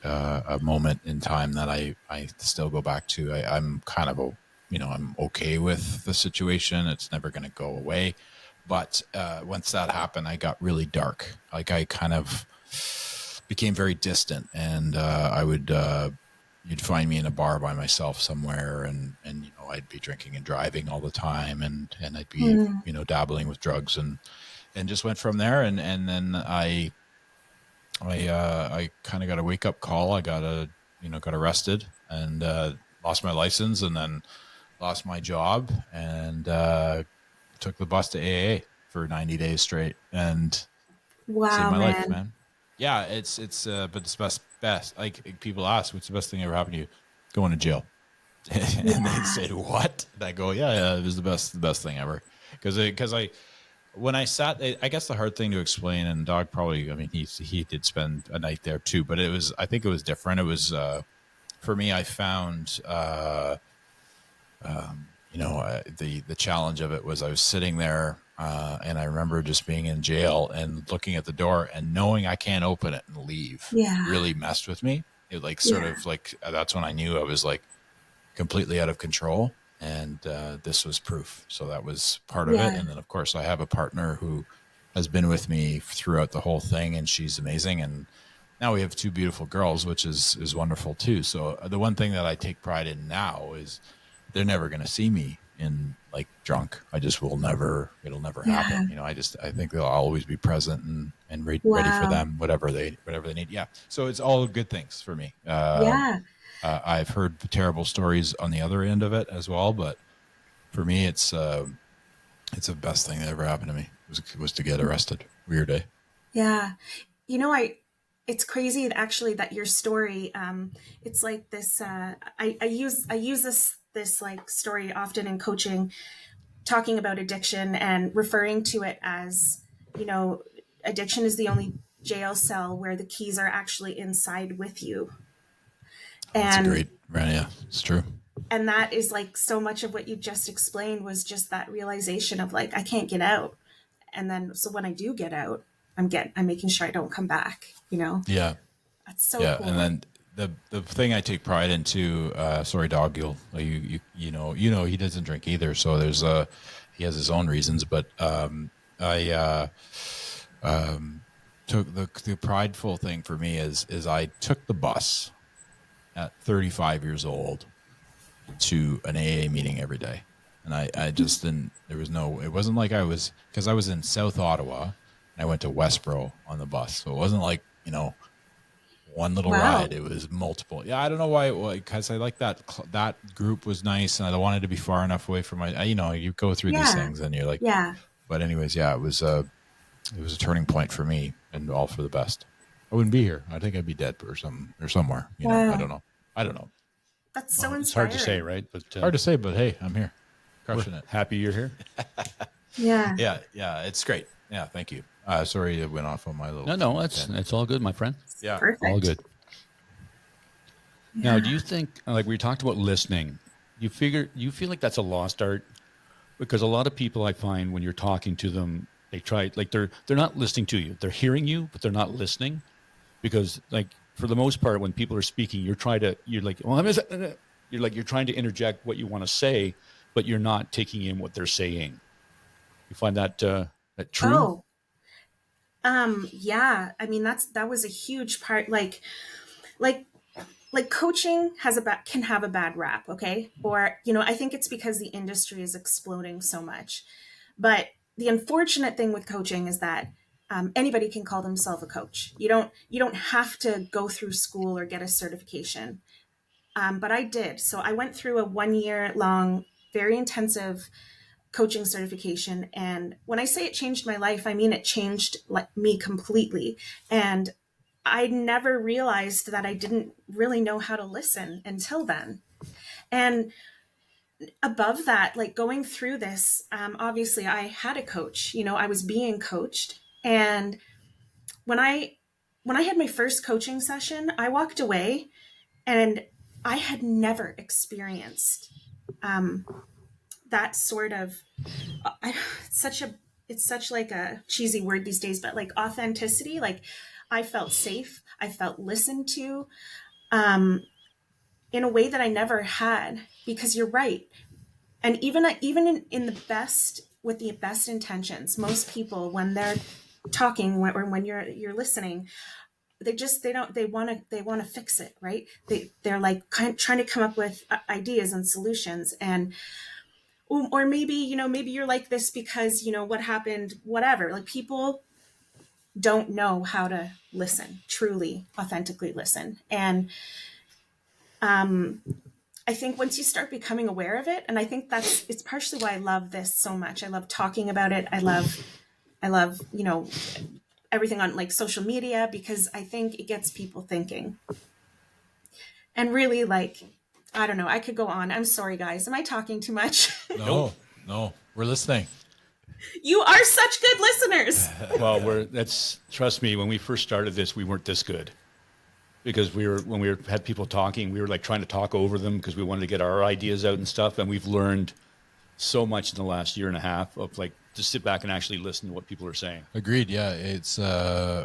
a moment in time that I still go back to. I'm kind of I'm okay with the situation. It's never going to go away. But once that happened, I got really dark. Like, I kind of became very distant, and I would you'd find me in a bar by myself somewhere, and I'd be drinking and driving all the time, and I'd be dabbling with drugs, and just went from there. And then I kind of got a wake up call. I got arrested, and lost my license, and then lost my job, and took the bus to AA for 90 days straight, and saved Wow, my life, man. man. Yeah, it's but it's best. Like, people ask, what's the best thing that ever happened to you? Going to jail. And they said, what? And I go, yeah, it was the best thing ever. Because when I sat, I guess the hard thing to explain, and Dog probably, I mean, he did spend a night there too, but I think it was different. It was, for me, I found, the challenge of it was I was sitting there, and I remember just being in jail and looking at the door and knowing I can't open it and leave. Yeah. Really messed with me. It sort of like, that's when I knew I was like completely out of control, and this was proof. So that was part of it. And then, of course, I have a partner who has been with me throughout the whole thing, and she's amazing. And now we have two beautiful girls, which is wonderful too. So the one thing that I take pride in now is they're never going to see me in like drunk. I just will never, it'll never happen. I think they'll always be present and ready for them, whatever they need. Yeah. So it's all good things for me. I've heard terrible stories on the other end of it as well, but for me, it's the best thing that ever happened to me was to get arrested. Weird day. Yeah. It's crazy actually that your story, it's like this, I use this like story often in coaching, talking about addiction and referring to it as, addiction is the only jail cell where the keys are actually inside with you. That's a great, yeah, it's true. And that is like so much of what you just explained was just that realization of like, I can't get out. And then, so when I do get out, I'm making sure I don't come back, Yeah. That's so cool. And then the thing I take pride in too, sorry, Dog, you he doesn't drink either. So there's he has his own reasons, but I took the prideful thing for me is I took the bus at 35 years old to an AA meeting every day. And I just didn't, it wasn't like because I was in South Ottawa and I went to Westboro on the bus. So it wasn't like, one little ride. It was multiple. Yeah, I don't know why. Because I like that group was nice, and I wanted to be far enough away from my. You know, you go through these things, and you're like, yeah. But anyways, yeah, it was a turning point for me, and all for the best. I wouldn't be here. I think I'd be dead or somewhere. You know, I don't know. That's so inspiring. It's hard to say, right? But hard to say, but hey, I'm here, crushing it. Happy you're here. Yeah. It's great. Yeah, thank you. Sorry, it went off on my little. No, it's all good, my friend. Yeah, perfect. All good. Yeah. Now, do you think, like we talked about listening, you feel like that's a lost art? Because a lot of people I find when you're talking to them, they try, like they're not listening to you. They're hearing you, but they're not listening. Because like for the most part, when people are speaking, you're trying to interject what you want to say, but you're not taking in what they're saying. You find that true? Yeah. I mean, that was a huge part. Like coaching can have a bad rap. Okay. Or, you know, I think it's because the industry is exploding so much, but the unfortunate thing with coaching is that anybody can call themselves a coach. You don't have to go through school or get a certification. But I did. So I went through a 1-year long, very intensive coaching certification. And when I say it changed my life, I mean, it changed me completely. And I never realized that I didn't really know how to listen until then. And above that, like going through this, obviously I had a coach, you know, I was being coached. And when I had my first coaching session, I walked away and I had never experienced that sort of, it's such like a cheesy word these days, but like authenticity. Like I felt safe. I felt listened to in a way that I never had, because you're right. And even in the best, with the best intentions, most people, when they're talking or when you're listening, they want to fix it, right? They're like trying to come up with ideas and solutions, and or maybe, you know, maybe you're like this because, you know, what happened, whatever. Like people don't know how to listen, truly, authentically listen. And I think once you start becoming aware of it, and I think it's partially why I love this so much. I love talking about it. I love, you know, everything on like social media, because I think it gets people thinking. And really, like, I don't know, I could go on. I'm sorry, guys. Am I talking too much? No, we're listening. You are such good listeners. Well, trust me, when we first started this, we weren't this good. Because when we had people talking, we were like trying to talk over them because we wanted to get our ideas out and stuff. And we've learned so much in the last year and a half of like to sit back and actually listen to what people are saying. Agreed. Yeah, it's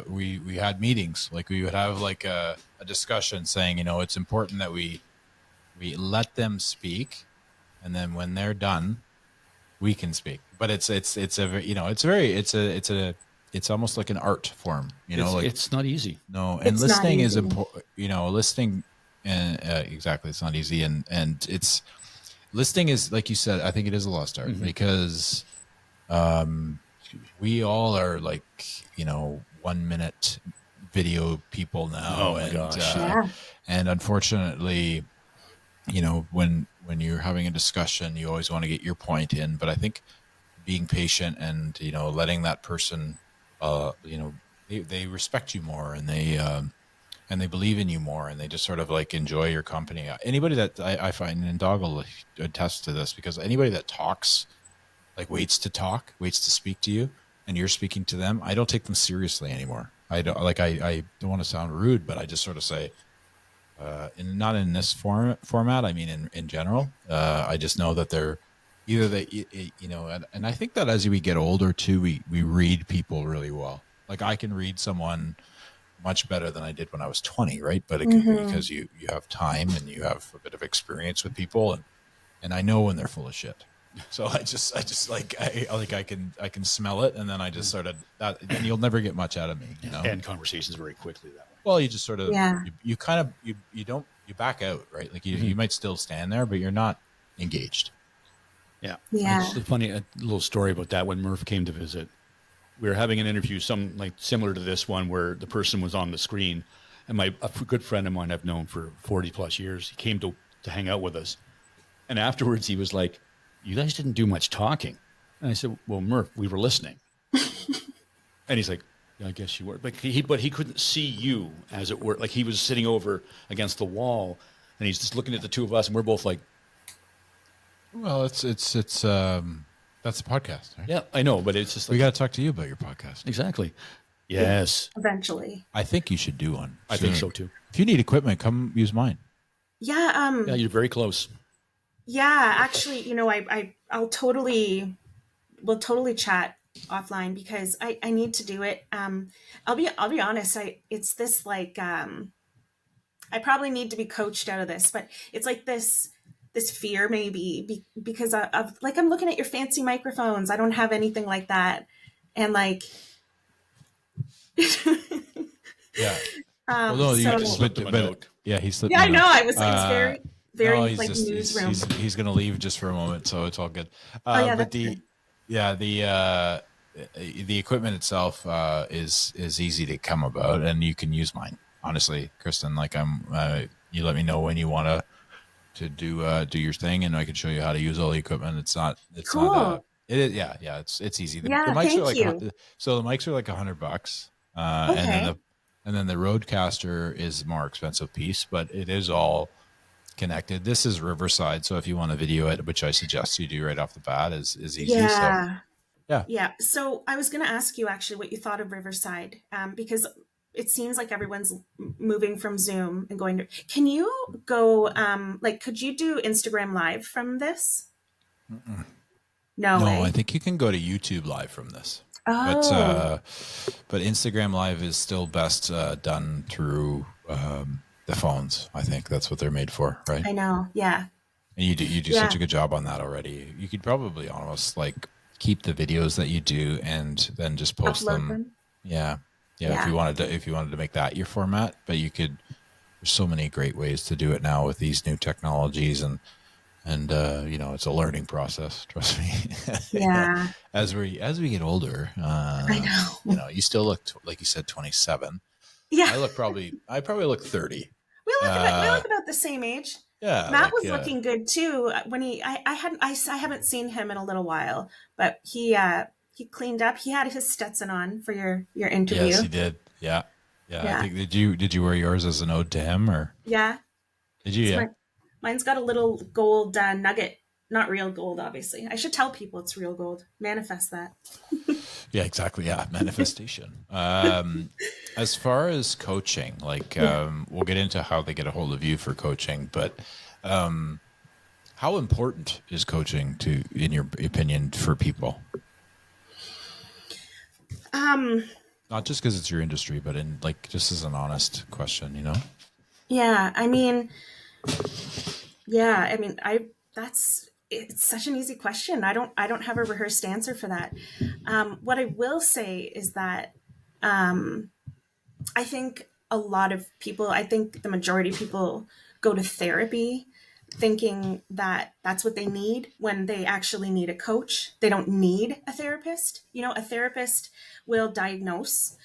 we had meetings, like we would have like a discussion saying, you know, it's important that we let them speak, and then when they're done, we can speak. But it's almost like an art form, you know. It's not easy. No, and listening is important. You know, listening, and exactly, it's not easy, and it's listening is, like you said, I think it is a lost art, because we all are like, you know, 1 minute video people now. Oh my gosh. And unfortunately, you know, when you're having a discussion, you always want to get your point in. But I think being patient and, you know, letting that person, you know, they respect you more, and they believe in you more, and they just sort of like enjoy your company. Anybody that I find, and Dog will attest to this, because anybody that talks, like waits to speak to you, and you're speaking to them, I don't take them seriously anymore. I don't want to sound rude, but I just sort of say, not in this format. I mean, in general, I just know that they're either you know, and I think that as we get older too, we read people really well. Like I can read someone much better than I did when I was 20, right? But it can be because you have time and you have a bit of experience with people, and I know when they're full of shit. So I just like I can smell it, and then I just sort of that, and you'll never get much out of me, you know. And conversations very quickly that way. Well, you just sort of you kind of you back out, right? Like you might still stand there, but you're not engaged. Yeah. It's funny, a little story about that. When Murph came to visit, we were having an interview, like similar to this one, where the person was on the screen, And a good friend of mine I've known for 40 plus years, he came to hang out with us. And afterwards he was like, you guys didn't do much talking. And I said, well, Murph, we were listening. And he's like, yeah, I guess you were. But he couldn't see you, as it were. Like he was sitting over against the wall and he's just looking at the two of us and we're both like, well, it's that's a podcast, right? yeah, I know, but it's just like, we got to talk to you about your podcast. Exactly. Yes. Eventually. I think you should do one. I think so too. If you need equipment, come use mine. Yeah. Yeah, you're very close. Yeah, actually, we'll totally chat offline because I need to do it. I'll be honest. It's this like, I probably need to be coached out of this, but it's like this fear maybe because of like, I'm looking at your fancy microphones. I don't have anything like that. And like, yeah. So, you slipped him a note. Yeah, he slipped. Yeah, I know. I was very, very no, like newsroom. He's going to leave just for a moment, so it's all good. Yeah, but the equipment itself is easy to come about, and you can use mine. Honestly, Kristen, like you let me know when you want to do your thing, and I can show you how to use all the equipment. It's cool. Not. It is, yeah. It's easy. The mics thank are like you. So the mics are like $100, Okay. and then the Rodecaster is a more expensive piece, but it is all connected. This is Riverside, so if you want to video it, which I suggest you do right off the bat, is easy. Yeah. So, yeah. So I was going to ask you actually what you thought of Riverside, because it seems like everyone's moving from Zoom and going to. Can you go? Could you do Instagram Live from this? Mm-mm. No, I think you can go to YouTube Live from this. Oh. But Instagram Live is still best done through the phones. I think that's what they're made for, right? I know. Yeah. And you do such a good job on that already. You could probably almost like keep the videos that you do and then just post them. Yeah. If you wanted to make that your format, but you could. There's so many great ways to do it now with these new technologies, and it's a learning process. Trust me. Yeah. As we get older, I know. You still look like you said 27. Yeah. I probably look 30. We look about the same age. Yeah. Matt was looking good too when I haven't seen him in a little while, but he cleaned up. He had his Stetson on for your interview. Yes, he did. Yeah. I think, did you wear yours as an ode to him, or? Yeah. Did you? Yeah. Mine's got a little gold nugget. Not real gold, obviously. I should tell people it's real gold. Manifest that. Yeah, exactly. Yeah, manifestation. As far as coaching, we'll get into how they get a hold of you for coaching, but how important is coaching in your opinion, for people? Not just because it's your industry, but just as an honest question, Yeah, it's such an easy question. I don't have a rehearsed answer for that. What I will say is that I think a lot of people, I think the majority of people go to therapy thinking that that's what they need when they actually need a coach. They don't need a therapist. A therapist will diagnose.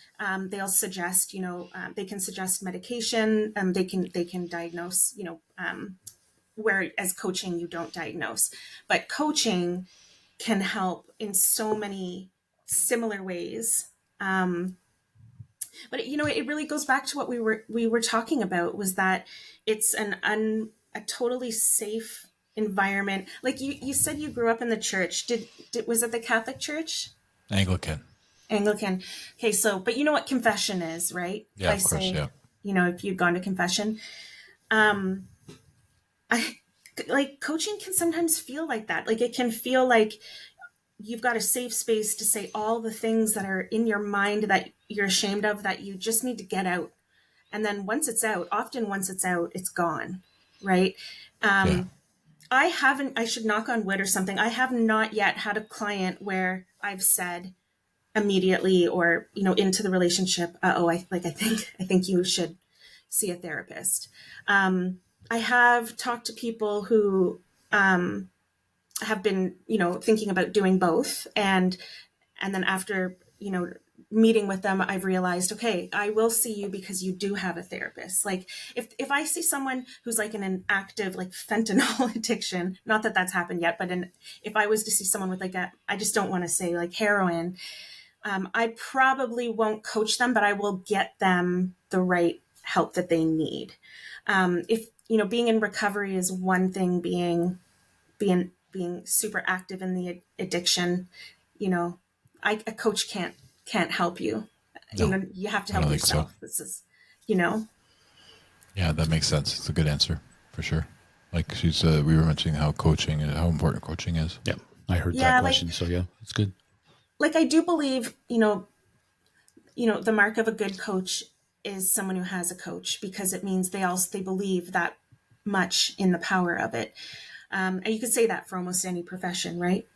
They'll suggest, they can suggest medication. They can diagnose, whereas coaching, you don't diagnose. But coaching can help in so many similar ways. But it really goes back to what we were talking about, was that it's a totally safe environment. Like you said, you grew up in the church. Was it the Catholic Church? Anglican. Okay, so but you know what confession is, right? Yeah, of course. Yeah. If you'd gone to confession, coaching can sometimes feel like that. Like it can feel like you've got a safe space to say all the things that are in your mind that you're ashamed of, that you just need to get out. And then once it's out, it's gone. Right. I should knock on wood or something. I have not yet had a client where I've said immediately or, into the relationship, I think you should see a therapist. I have talked to people who, have been, thinking about doing both. And then after, meeting with them, I've realized, okay, I will see you because you do have a therapist. Like if I see someone who's like in an active like fentanyl addiction, not that that's happened yet, but if I was to see someone with like I just don't want to say like heroin, I probably won't coach them, but I will get them the right help that they need. If, being in recovery is one thing, being super active in the addiction, a coach can't help you. No, You have to help yourself. So. This is, Yeah, that makes sense. It's a good answer for sure. Like we were mentioning how important coaching is. Yeah, I heard that question. So yeah, it's good. Like I do believe, the mark of a good coach is someone who has a coach, because it means they believe that much in the power of it. And you could say that for almost any profession, right?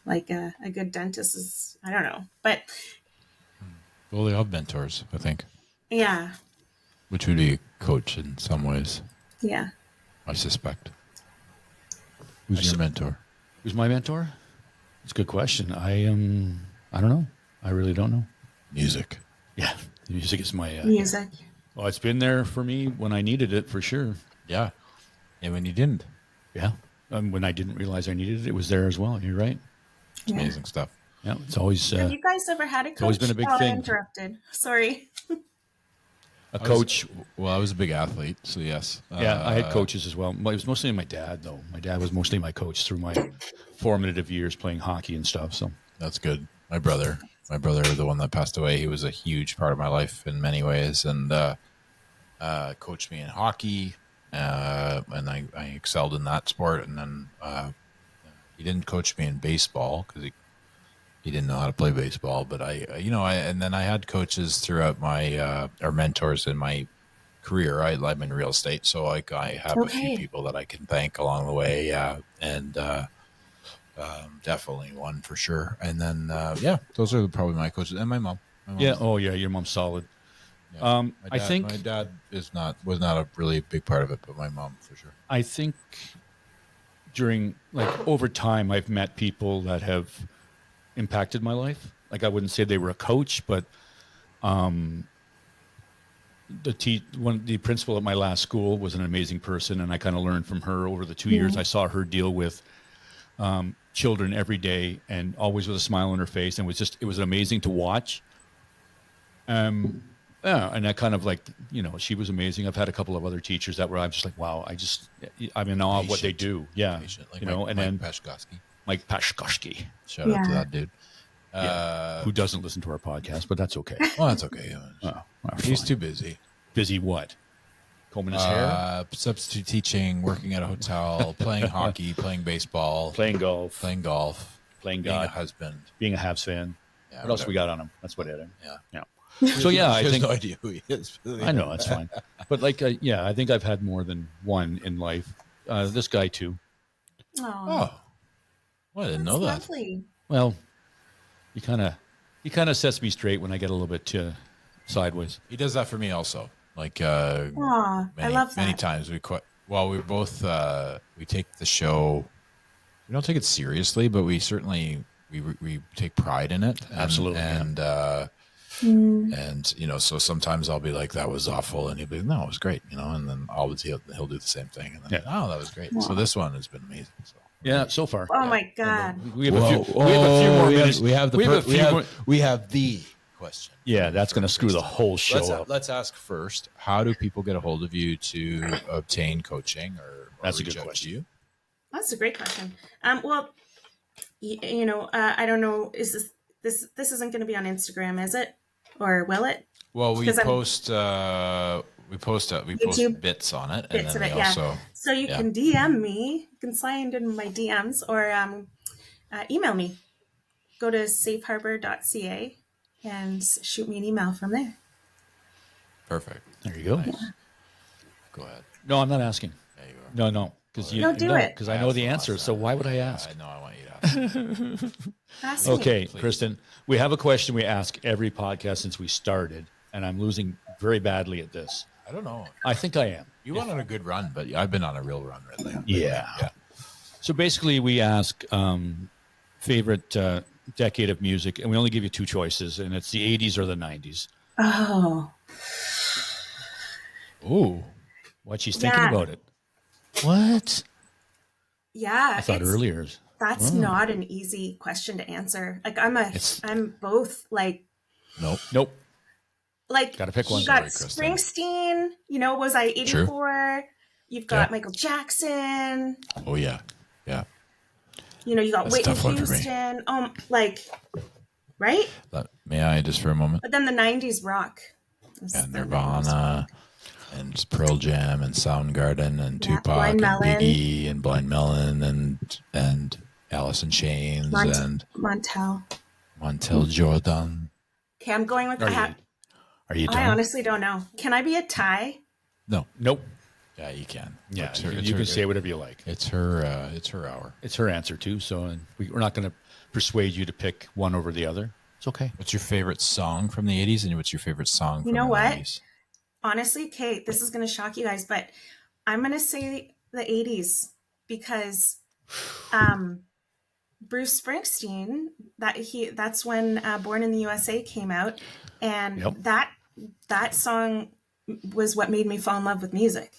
Like a good dentist is, I don't know, but. Well, they have mentors, I think. Yeah. Which would be a coach in some ways. Yeah. I suspect. Who's your mentor? Who's my mentor? It's a good question. I don't know. I really don't know. Music. Yeah. The music is my... music. Well, it's been there for me when I needed it, for sure. Yeah. And when you didn't. Yeah. When I didn't realize I needed it, it was there as well. You're right. It's amazing stuff. Yeah, it's always... Have you guys ever had a coach? It's always been a big thing. I interrupted. Sorry. A coach. I was a big athlete, so yes. Yeah, I had coaches as well. It was mostly my dad, though. My dad was mostly my coach through my formative years playing hockey and stuff. So that's good. My brother, the one that passed away, he was a huge part of my life in many ways, and coached me in hockey, and I excelled in that sport. And then he didn't coach me in baseball because he didn't know how to play baseball, but and then I had coaches throughout my, or mentors in my career. I'm in real estate, so I have a few people that I can thank along the way. And definitely one for sure. And then, those are probably my coaches, and my mom. Yeah. Oh yeah. Your mom's solid. Yeah. I think my dad was not a really big part of it, but my mom for sure. I think over time, I've met people that have impacted my life. Like I wouldn't say they were a coach, but the principal at my last school was an amazing person, and I kind of learned from her over the 2 years. I saw her deal with children every day, and always with a smile on her face, and it was amazing to watch. And I kind of she was amazing. I've had a couple of other teachers that were I'm just like, wow, I'm in awe of what they do. Yeah, Mike Pashkoski. Shout out to that dude. Who doesn't listen to our podcast, but that's okay. Well, that's okay. He's too busy. Busy what? Combing his hair? Substitute teaching, working at a hotel, playing hockey, playing baseball. Playing golf. Being a husband. Being a Habs fan. Yeah, what else we got on him? That's what it is. Yeah. So I think... no idea who he is. I know, that's fine. But I think I've had more than one in life. This guy too. Oh. Well, I didn't know that. Lovely. Well, he kind of sets me straight when I get a little bit sideways. He does that for me also. I love that. Many times we both we take the show. We don't take it seriously, but we certainly we take pride in it. Absolutely. And so sometimes I'll be like, that was awful, and he'll be like, no, it was great, and then he'll do the same thing, and then oh, that was great. Wow. So this one has been amazing. So. Yeah, so far. Oh my God. We have a few more minutes. We have the question. Yeah, that's going to screw the whole show up. Let's ask first, how do people get a hold of you to obtain coaching or that's a good question. That's a great question. Well, I don't know, is this isn't going to be on Instagram, is it? Or will it? Well, we post bits on it, and then also. So you can DM me. You can slide into my DMs or email me. Go to safeharbor.ca and shoot me an email from there. Perfect. There you go. Nice. Go ahead. No, I'm not asking. Yeah, you are. No, because because I know the answer. So why would I ask? I know. I want you to ask. Okay, Kristen, we have a question we ask every podcast since we started, and I'm losing very badly at this. I don't know. I think I am. You went on a good run, but I've been on a real run lately. Yeah. So basically, we ask favorite decade of music, and we only give you two choices, and it's the 80s or the 90s. Oh. Oh, what she's thinking about it. What? Yeah. I thought earlier. That's not an easy question to answer. Like I'm both like. Nope. Like gotta pick one. You got Springsteen, was I 84? Sure. You've got Michael Jackson. Oh yeah. Yeah. You got Whitney Houston. Right? May I just for a moment? But then the 90s rock. And Nirvana and Pearl Jam and Soundgarden and Tupac and Biggie and Blind Melon and Alice in Chains and Montel Jordan. Okay, I'm going with that. Are you done? I honestly don't know. Can I be a tie? No. Nope. Yeah, you can. Yeah, you can say whatever you like. It's her hour. It's her answer too. So we're not going to persuade you to pick one over the other. It's okay. What's your favorite song from the 80s and what's your favorite song from the 90s? Honestly, Kate, this is going to shock you guys, but I'm going to say the 80s because Bruce Springsteen, that's when Born in the USA came out, and that song was what made me fall in love with music.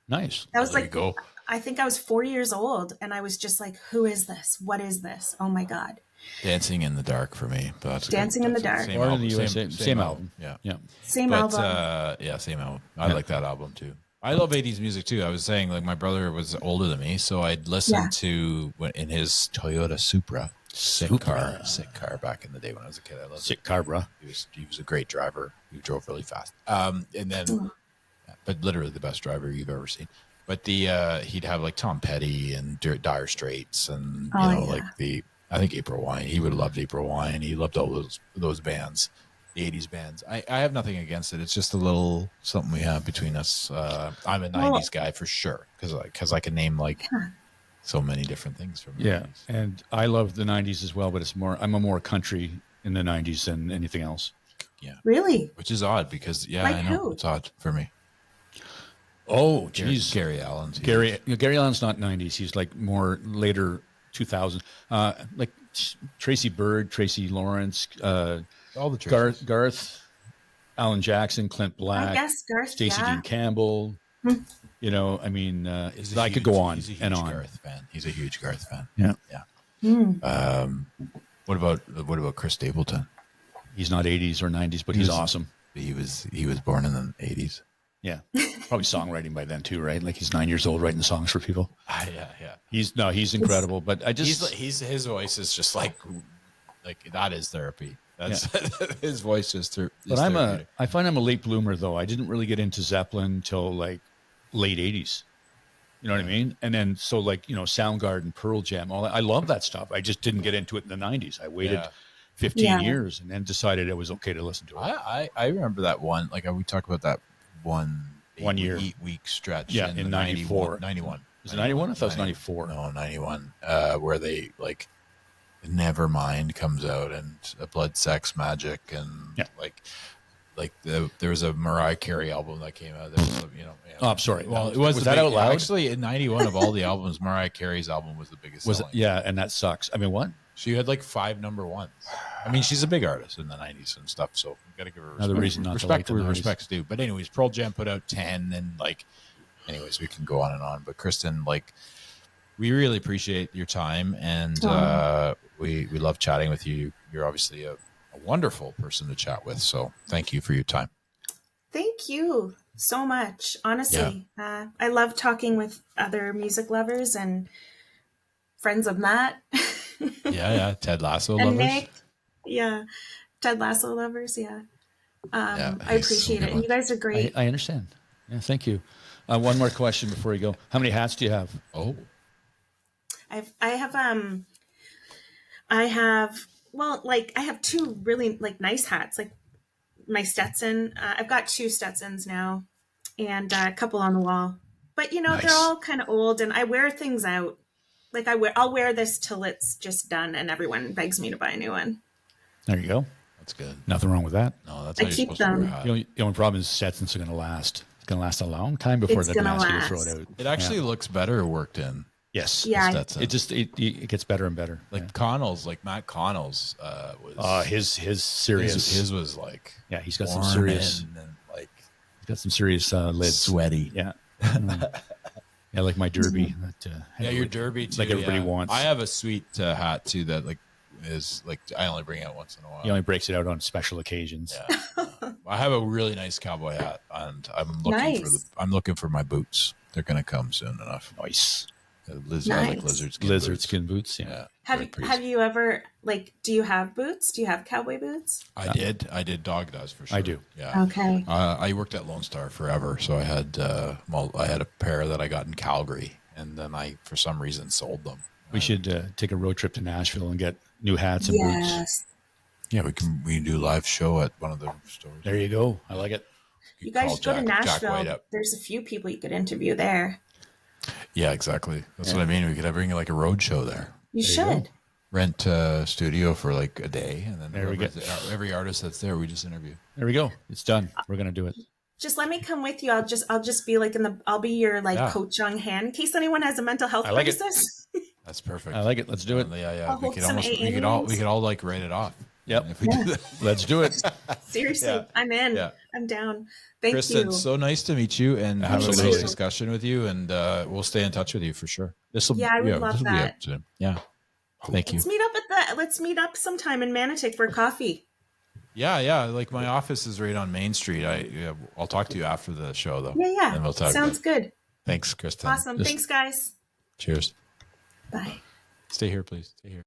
Nice. That was I think I was 4 years old, and I was just like, who is this? What is this? Oh my God. Dancing in the Dark for me. But that's Dancing in the Dark. Born in the USA. Same album. Yeah. Same album. Same album. I like that album too. I love 80s music too. I was saying, like, my brother was older than me, so I'd listen to in his Toyota Supra. Sick car back in the day when I was a kid. I loved sick car, bro. He was a great driver. He drove really fast. And then, but literally the best driver you've ever seen. But he'd have like Tom Petty and Dire Straits and I think April Wine. He would have loved April Wine. He loved all those bands, the 80s bands. I have nothing against it. It's just a little something we have between us. I'm a 90s guy for sure because I can name so many different things from the 90s. And I love the 90s as well, but I'm a more country in the 90s than anything else. Yeah. Really? Which is odd because I know it's odd for me. Oh, geez. Gary Allen's. Gary Allen's not 90s. He's like more later 2000s. Like Tracy Bird, Tracy Lawrence, all the Garth, Alan Jackson, Clint Black, I guess Garth, Stacey Dean Campbell. I mean, I could go on and on. He's a huge Garth fan. Yeah. What about Chris Stapleton? He's not 80s or 90s, but he's awesome. He was born in the 80s. Yeah, probably songwriting by then too, right? Like he's 9 years old writing songs for people. Yeah. He's incredible. But I just his voice is just like that is therapy. That's his voice is through. But I find I'm a late bloomer though. I didn't really get into Zeppelin until like late 80s. You know what I mean? And then so Soundgarden, Pearl Jam, all that. I love that stuff. I just didn't get into it in the 90s. I waited 15 years and then decided it was okay to listen to it. I remember that one. Like we talked about that. 1 year 8-week stretch in 91. Was it 91? I thought it was 94. No, 91. Where they Nevermind comes out and a Blood Sex Magic and there was a Mariah Carey album that came out. There was, Oh, I'm sorry. Well, was that out loud? Actually, in 91 of all the albums, Mariah Carey's album was the biggest. Was it? Yeah, and that sucks. I mean, what? She had like 5 number ones. I mean, she's a big artist in the 90s and stuff, so you got to give her respect. Another reason not to like the 90s. Respect's due. But anyways, Pearl Jam put out 10 and anyways, we can go on and on. But Kristen, we really appreciate your time and we love chatting with you. You're obviously a wonderful person to chat with. So thank you for your time. Thank you so much. Honestly, I love talking with other music lovers and friends of Matt. Ted Lasso and lovers. Nick. Yeah, Ted Lasso lovers. Yeah, I appreciate it. And you guys are great. I understand. Yeah, thank you. One more question before you go. How many hats do you have? Oh, I have 2 really nice hats, like my Stetson. I've got 2 Stetsons now, and a couple on the wall. But nice. They're all kind of old, and I wear things out. I'll wear this till it's just done, and everyone begs me to buy a new one. There you go. That's good. Nothing wrong with that. No, that's I keep them. The only problem is Stetsons are going to last. It's going to last a long time before they're going to ask you to throw it out. It actually looks better worked in. Yes. Yeah. It gets better and better. Like Connell's, like Matt Connell's was his serious. His was like, yeah, he's got some serious, and like he's got some serious lids. Sweaty. Yeah. Yeah, like my derby. That, your derby too. Like everybody wants. I have a sweet hat too that like is like I only bring out once in a while. He only breaks it out on special occasions. Yeah. I have a really nice cowboy hat, and I'm looking for my boots. They're going to come soon enough. Nice. I like lizard skin boots. Yeah. Have you ever do you have boots? Do you have cowboy boots? I did. Dog does for sure. I do. Yeah. Okay. I worked at Lone Star forever, so I had I had a pair that I got in Calgary, and then I for some reason sold them. We should take a road trip to Nashville and get new hats and boots. Yeah, we can do a live show at one of the stores. There you go. I like it. You guys should go to Nashville. There's a few people you could interview there. Yeah, exactly. That's what I mean. We could bring like a road show there. You should rent a studio for like a day, and then every artist that's there, we just interview. There we go. It's done. We're gonna do it. Just let me come with you. I'll just be like I'll be your coach on hand in case anyone has a mental health crisis. That's perfect. I like it. Let's do it. Yeah. We could all like write it off. Yep. If we do that. Let's do it. Seriously, I'm in. Yeah. I'm down. Thank Kristen, you. so nice to meet you and have a nice discussion with you. And we'll stay in touch with you for sure. I would love that. Yeah. Thank you. Let's meet up sometime in Manotick for coffee. Yeah. Like my office is right on Main Street. I'll talk to you after the show though. Yeah. And we'll talk. Sounds good. Thanks, Kristen. Awesome. Thanks, guys. Cheers. Bye. Stay here, please. Stay here.